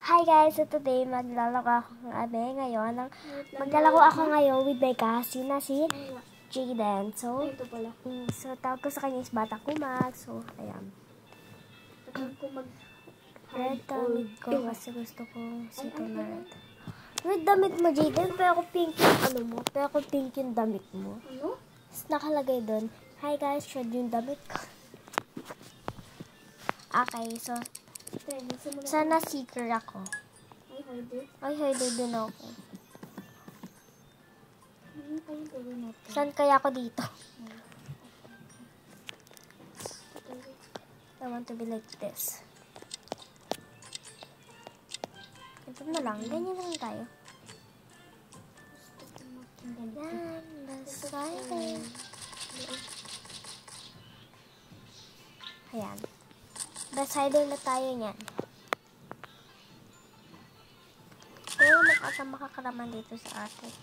Hi guys, so today maglalaro ako ngayon with my cousin na si Jaden. So tawag ko sa kanya is Bata Kumag. So, ayan. Red damit ko kasi gusto ko sito na red. Red damit mo, Jaden, pero ako pink yung damit mo. Ano? Tapos nakalagay doon, hi guys, red yung damit ko. Okay, so sana seeker ako. Ay, hider din ako. Saan kaya ako dito? I want to be like this. Ito na lang. Ganyan lang tayo. Yan. Basider. Ayan. Basider na tayo niyan. Pero makakaraman dito sa atin.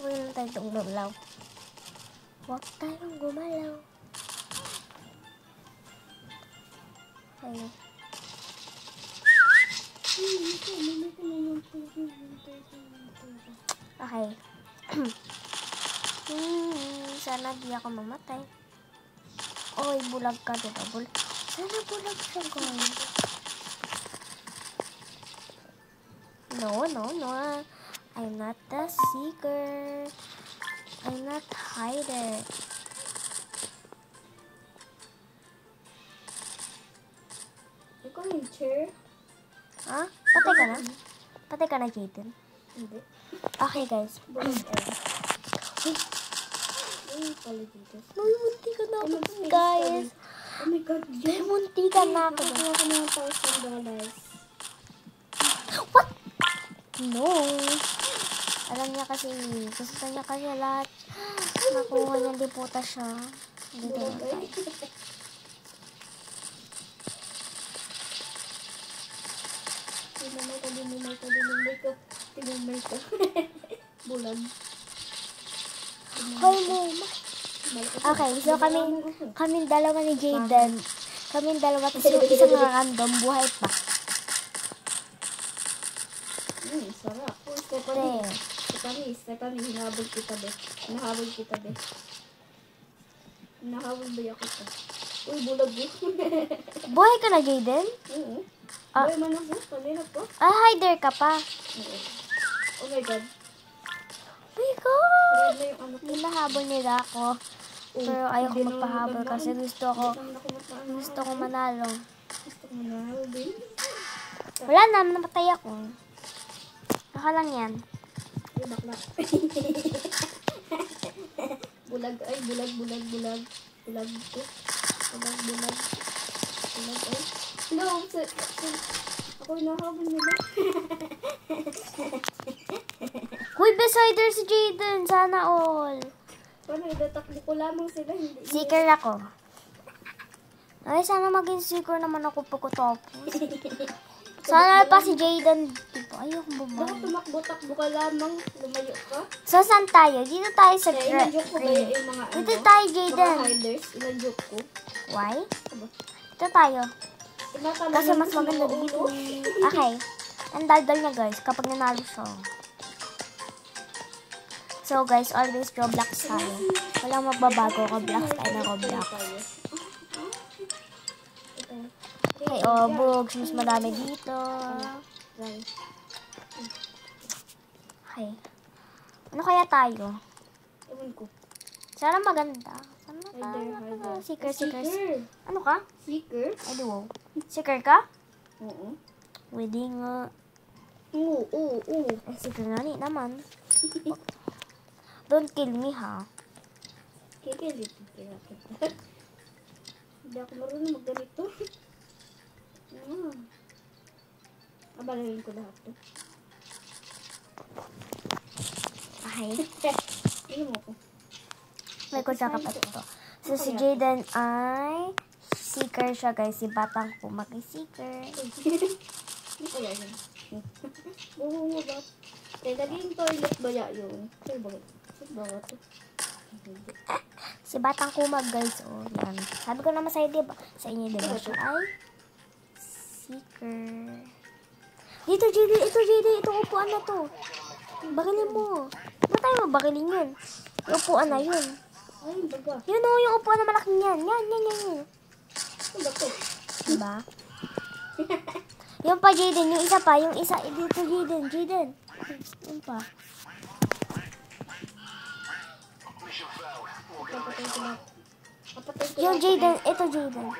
Huwag lang tayo itong gumalaw. Huwag tayong gumalaw. Ayun. Okay. Sana di ako mamatay. Oy, bulag ka, diba? Sana bulag siya, guys. No. I'm not the seeker. I'm not hider. Ikaw yung chair? Ha? Patay ka na? Patay ka na, Jaden? Hindi. Okay, guys. Ay, pala dito. Uy, munti ka na ako, guys. Oh my God, Ay, munti ka na ako. nakakuha ko ng $1,000. What? No. Alam niya kasi, gusto niya kasi lahat. Nakuha niya, di puta siya. Dito na tayo. Tinamay ka. Bulag. Hoy, mama. Okay, so kaming dalawa ni Jaden. Kaming dalawa, tapos yung isang random, buhay pa. Sarap. Stephanie, hinahabol kita, be. Hinahabol ba ako ito? Uy, bulag yun. Buhay ka na, Jaden? Oo. Ah. Uy, man ako. Palinap ko. Hider ka pa. Oo. Oh my God. Oh my God! Red na yung ano ko. Hinahabol nila ako. Pero ayoko magpahabol kasi gusto ko manalo. Gusto ko manalo din. Wala na, namatay ako. Naka lang yan. Ay, bakla. Bulag. Ay, bulag. Bulag ko. Bulag. Ay. No, ako hinahabol nila. Uy, besider si Jaden. Sana all. Paano, itatakbo ko lamang sila. Hindi. Seeker ako. Ay, sana maging seeker naman ako pagkatapos. Sana pa si Jaden. Diba, ayoko Bakit bumay. tumakbo-takbo ka lamang? Lumayo ka? So, saan tayo? Dito tayo sa Kaya ilan joke ko ba green. yung mga Dito tayo, Jaden. mga hiders? Ilan joke ko? Why? Aba. Dito tayo. Tinatanong Kasi mo mas sa maganda mga dito. ulo. Okay. Ang daldal niya, guys, kapag nanalo siya. So, guys, always Roblox tayo. Walang magbabago. Roblox tayo na Roblox. Okay, bugs. Mas madami dito. Okay. Ano kaya tayo? Ewan ko. Sana maganda. Sana Hider. Seeker. Seeker. Ano ka? Seeker? Ay, di wow. Seeker ka? Oo. Pwede nga. Oo. Ay, seeker nga ni naman. Don't kill me, ha? Kikilit. Hindi ako marunong magganito. Abalagin ko lahat to. Okay. Ano mo ko? May kutsa ka pa dito. So, si Jaden ay seeker siya, guys. Si Batang Kumag ay seeker. Ano kaya yun? Oo ba? Naging toilet ba yun? Sir, bakit? Si Batang Kumag, guys. Oh, yan. Sabi ko naman sa'yo, diba? Sa inyo, diba? Siya ay Seeker. Dito, JD. Ito, JD. Itong upuan na to. Bakilin mo. Ba't tayo mabakilin yun? Yung upuan na yun. Ay, baga. Yun o, yung upuan na malaking yan. Yan. Ano ba to? Diba? Yung pa, Jaden. Yung isa pa. Yung isa. Dito, Jaden. Yung pa. Kapatay ko na. Kapatay ko Yung na. Jaden. Ito, Jaden.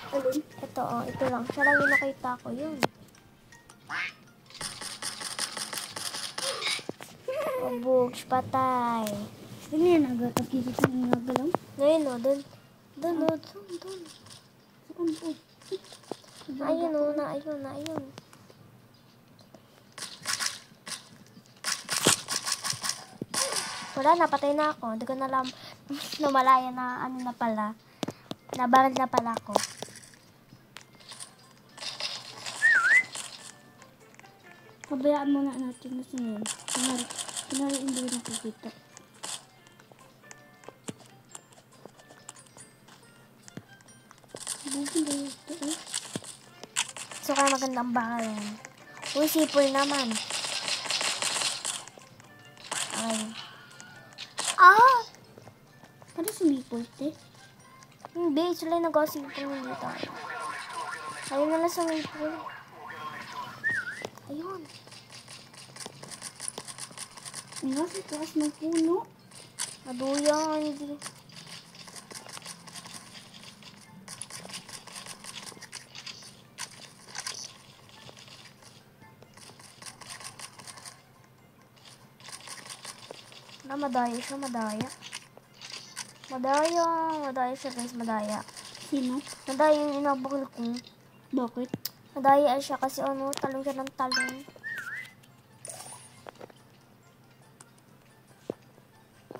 Alin? Ito, oh. Ito lang. Siya lang yung nakita ko. Yun. Oh, Bugs. Patay. Ano yan? Nagkikita ng nagalaw? Ngayon, oh. Dun. Saan po? Ayun, oh. Ayun. Wala, napatay na ako. Hindi ko na alam. Namalaya na ano na pala. Nabaril na pala ako. Pabayaan muna natin na sinayin. Kunwari hindi ko nakikita. Bakit ba ito eh? So, kaya magandang bakal yan. Uy, sipol naman. Ay. Ah! Para sumipol, te. Hindi, sila yung nag-sipol hindi tayo. Ayun na lang sumipol. Ayun. Ang nasa taas ng puno. Maduyan, hindi. Madaya siya. Madaya siya, guys, madaya. Sino? Madaya yung inabukil ko. Bakit? Madaya siya kasi ano, talong siya ng talong.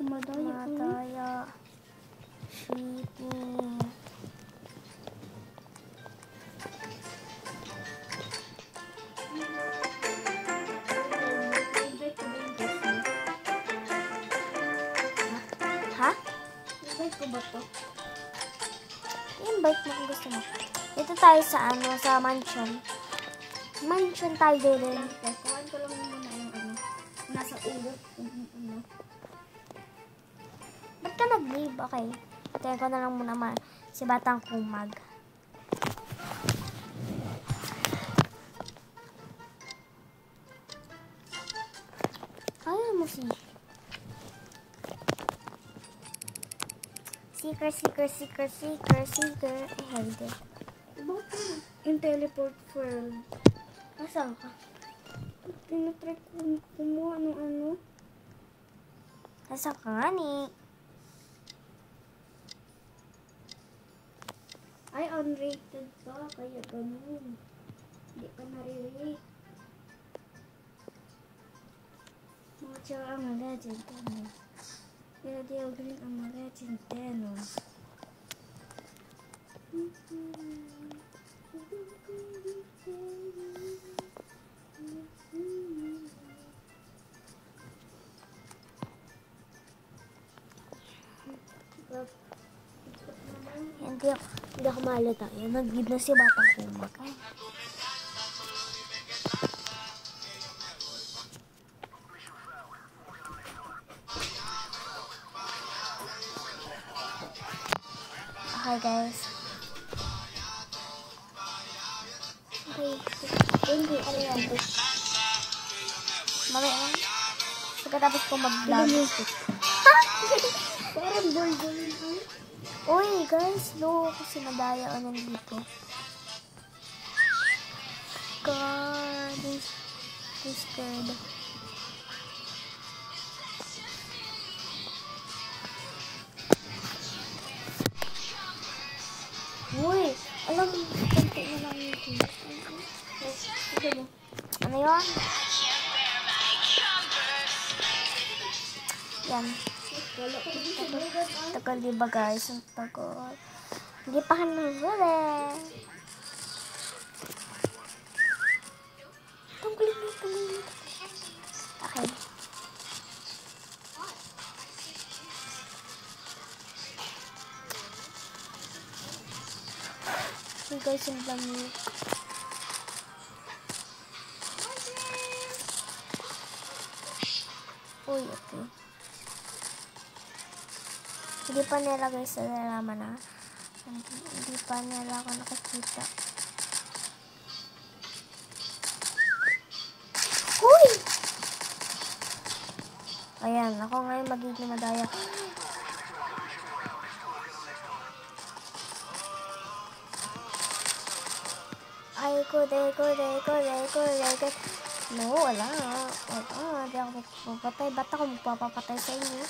Madaya. Shitty. Ha? Invite ko ba to? I-invite mo kung gusto mo. Dito tayo sa ano, sa mansion. Mansion tayo din. Kuhaan ko lang muna yung ano. Nasa ulo. Ano. Ba't ka nag-leave? Okay. Patayin ko na lang muna si Batang Kumag. Ayaw mo si Seeker. I hate it. Bakit? Yung teleport world. Nasaan ka? Tinatry ko kumuha ng ano. Nasaan ka nga ni? Ay, unrated ka. Kaya ganun. Hindi ka nare-rate. Mga tsaka ang legend. Ano? Kaya di ako galing ang legend. Ano? Hindi ako malata. Yan, nag-give na si Batang Kumag. Ay. Okay, guys. Okay. Ano yan? Mamaya na. Pagkatapos ko mag-vlog. Parang boy-boy na. Uy, guys. No, kasi madaya o nandito. God. I'm scared. Uy, alam mo, konti na lang yung ano yun? Yan. Tagal diba guys? Ang tagal. Hindi pa kami huli. Tungkulin. Okay. Hey guys, yung lamig. Hindi pa nila guys nalalaman na. Hindi pa nila ako nakikita. Uy! Ayan, ako ngayon magiging madaya. Ay, kuday. No, wala. Di ako magpapatay. Ba't ako magpapatay sa inyo?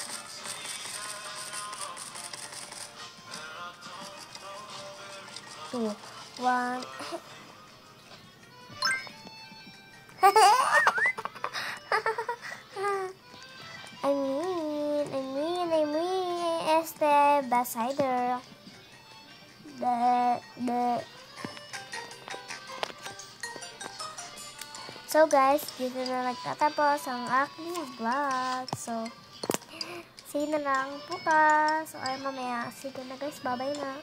Two, one. I mean, este best hider. So guys, dito na nagtatapos ang aking vlog. So, see you na lang bukas. O ay mamaya. See you na guys. Bye-bye na.